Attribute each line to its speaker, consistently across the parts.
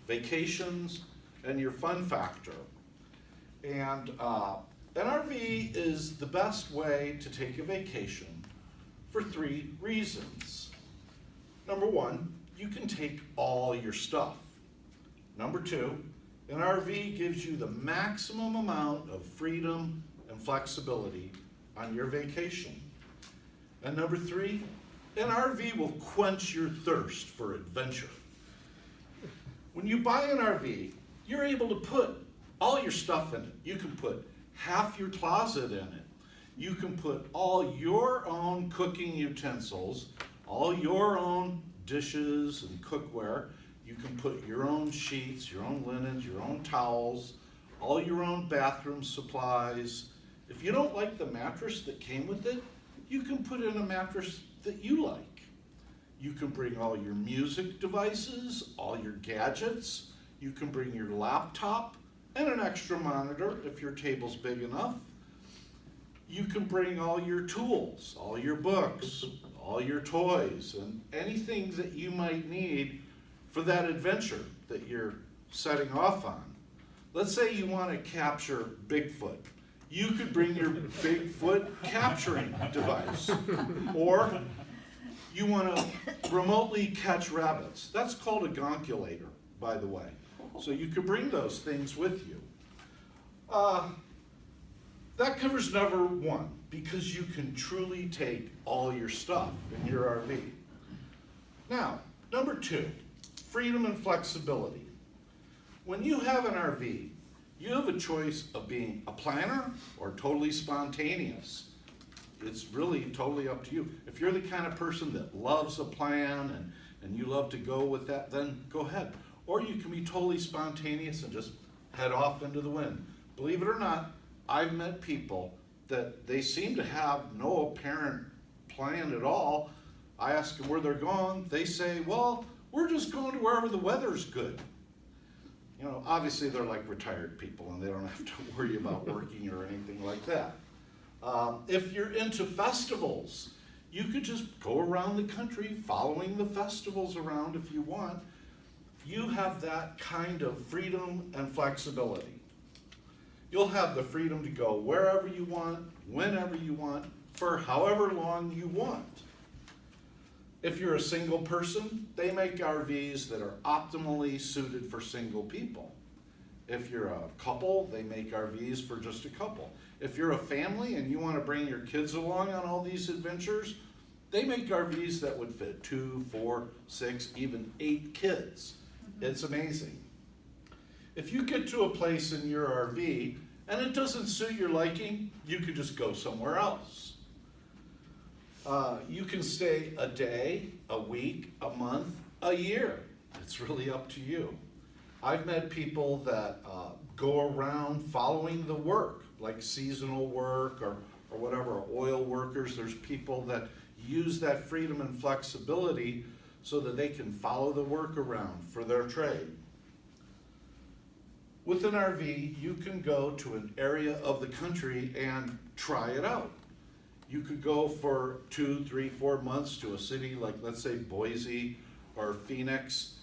Speaker 1: vacations, and your fun factor. And an RV is the best way to take a vacation for 3 reasons. Number 1, you can take all your stuff. Number 2, an RV gives you the maximum amount of freedom and flexibility on your vacation. And number 3, an RV will quench your thirst for adventure. When you buy an RV, you're able to put all your stuff in it. You can put half your closet in it. You can put all your own cooking utensils, all your own dishes and cookware. You can put your own sheets, your own linens, your own towels, all your own bathroom supplies. If you don't like the mattress that came with it, you can put in a mattress that you like. You can bring all your music devices, all your gadgets. You can bring your laptop and an extra monitor if your table's big enough. You can bring all your tools, all your books, all your toys, and anything that you might need for that adventure that you're setting off on. Let's say you want to capture Bigfoot. You could bring your Bigfoot capturing device. Or you want to remotely catch rabbits. That's called a gonculator, by the way. So you could bring those things with you. That covers number 1, because you can truly take all your stuff in your RV. Now, number 2, freedom and flexibility. When you have an RV, you have a choice of being a planner or totally spontaneous. It's really totally up to you. If you're the kind of person that loves a plan and you love to go with that, then go ahead. Or you can be totally spontaneous and just head off into the wind. Believe it or not, I've met people that they seem to have no apparent plan at all. I ask them where they're going. They say, well, we're just going to wherever the weather's good. You know, obviously they're like retired people and they don't have to worry about working or anything like that. If you're into festivals, you could just go around the country following the festivals around if you want. You have that kind of freedom and flexibility. You'll have the freedom to go wherever you want, whenever you want, for however long you want. If you're a single person, they make RVs that are optimally suited for single people. If you're a couple, they make RVs for just a couple. If you're a family and you want to bring your kids along on all these adventures, they make RVs that would fit 2, 4, 6, even 8 kids. It's amazing. If you get to a place in your RV and it doesn't suit your liking, you could just go somewhere else. You can stay a day, a week, a month, a year. It's really up to you. I've met people that go around following the work, like seasonal work or whatever, oil workers. There's people that use that freedom and flexibility so that they can follow the work around for their trade. With an RV, you can go to an area of the country and try it out. You could go for 2, 3, 4 months to a city like, let's say, Boise or Phoenix.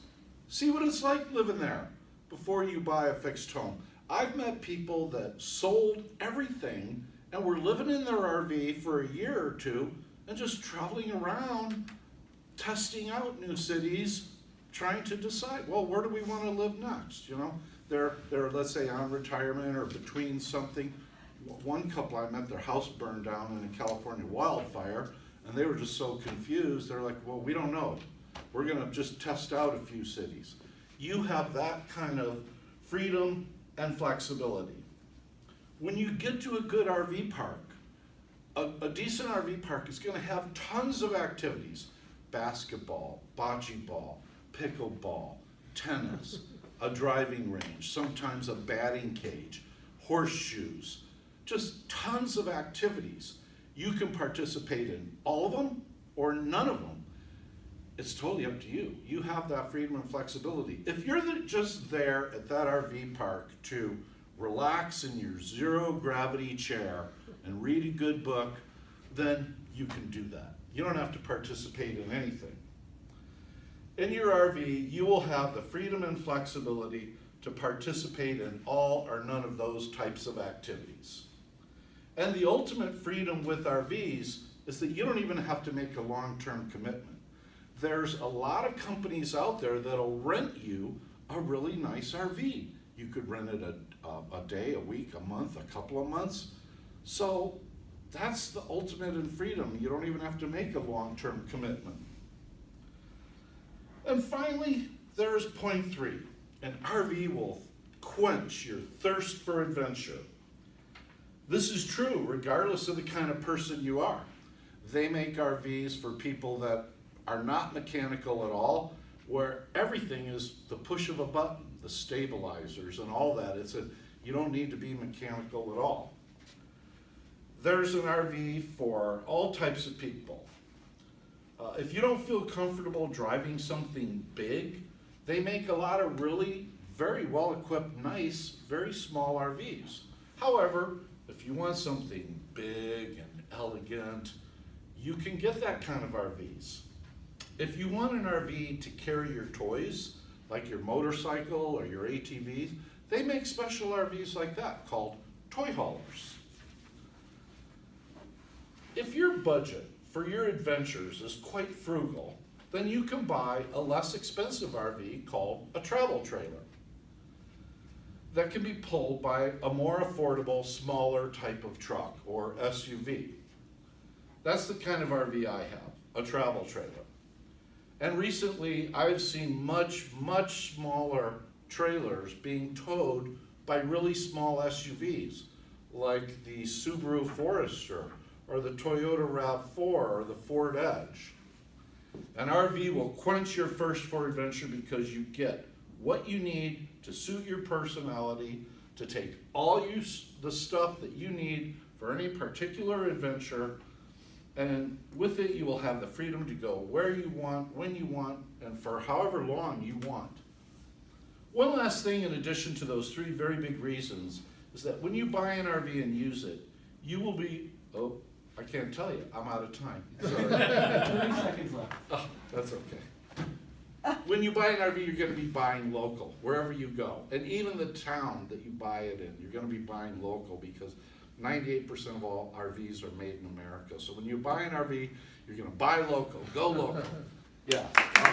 Speaker 1: See what it's like living there before you buy a fixed home. I've met people that sold everything and were living in their RV for a year or 2 and just traveling around, testing out new cities, trying to decide, well, where do we want to live next? You know, they're let's say on retirement or between something. One couple I met, their house burned down in a California wildfire, and they were just so confused. They're like, well, we don't know. We're going to just test out a few cities. You have that kind of freedom and flexibility. When you get to a good RV park, a decent RV park is going to have tons of activities. Basketball, bocce ball, pickleball, tennis, a driving range, sometimes a batting cage, horseshoes, just tons of activities. You can participate in all of them or none of them. It's totally up to you. You have that freedom and flexibility. If you're just there at that RV park to relax in your zero gravity chair and read a good book, then you can do that. You don't have to participate in anything. In your RV, you will have the freedom and flexibility to participate in all or none of those types of activities. And the ultimate freedom with RVs is that you don't even have to make a long-term commitment. There's a lot of companies out there that'll rent you a really nice RV. You could rent it a day, a week, a month, a couple of months. So that's the ultimate in freedom. You don't even have to make a long-term commitment. And finally, there's point 3. An RV will quench your thirst for adventure. This is true regardless of the kind of person you are. They make RVs for people that are not mechanical at all, where everything is the push of a button, the stabilizers and all that. You don't need to be mechanical at all. There's an RV for all types of people. If you don't feel comfortable driving something big, they make a lot of really very well-equipped, nice, very small RVs. However, if you want something big and elegant, you can get that kind of RVs. If you want an RV to carry your toys, like your motorcycle or your ATVs, they make special RVs like that called toy haulers. If your budget for your adventures is quite frugal, then you can buy a less expensive RV called a travel trailer that can be pulled by a more affordable, smaller type of truck or SUV. That's the kind of RV I have, a travel trailer. And recently I've seen much, much smaller trailers being towed by really small SUVs, like the Subaru Forester or the Toyota RAV4 or the Ford Edge. An RV will quench your thirst for adventure because you get what you need to suit your personality, to take all the stuff that you need for any particular adventure, and with it you will have the freedom to go where you want, when you want, and for however long you want. One last thing in addition to those 3 very big reasons is that when you buy an RV and use it, you will be, I can't tell you, I'm out of time. Sorry.
Speaker 2: 30 seconds left.
Speaker 1: Oh, that's okay. When you buy an RV, you're going to be buying local, wherever you go. And even the town that you buy it in, you're going to be buying local because 98% of all RVs are made in America. So when you buy an RV, you're going to buy local, go local. Yeah.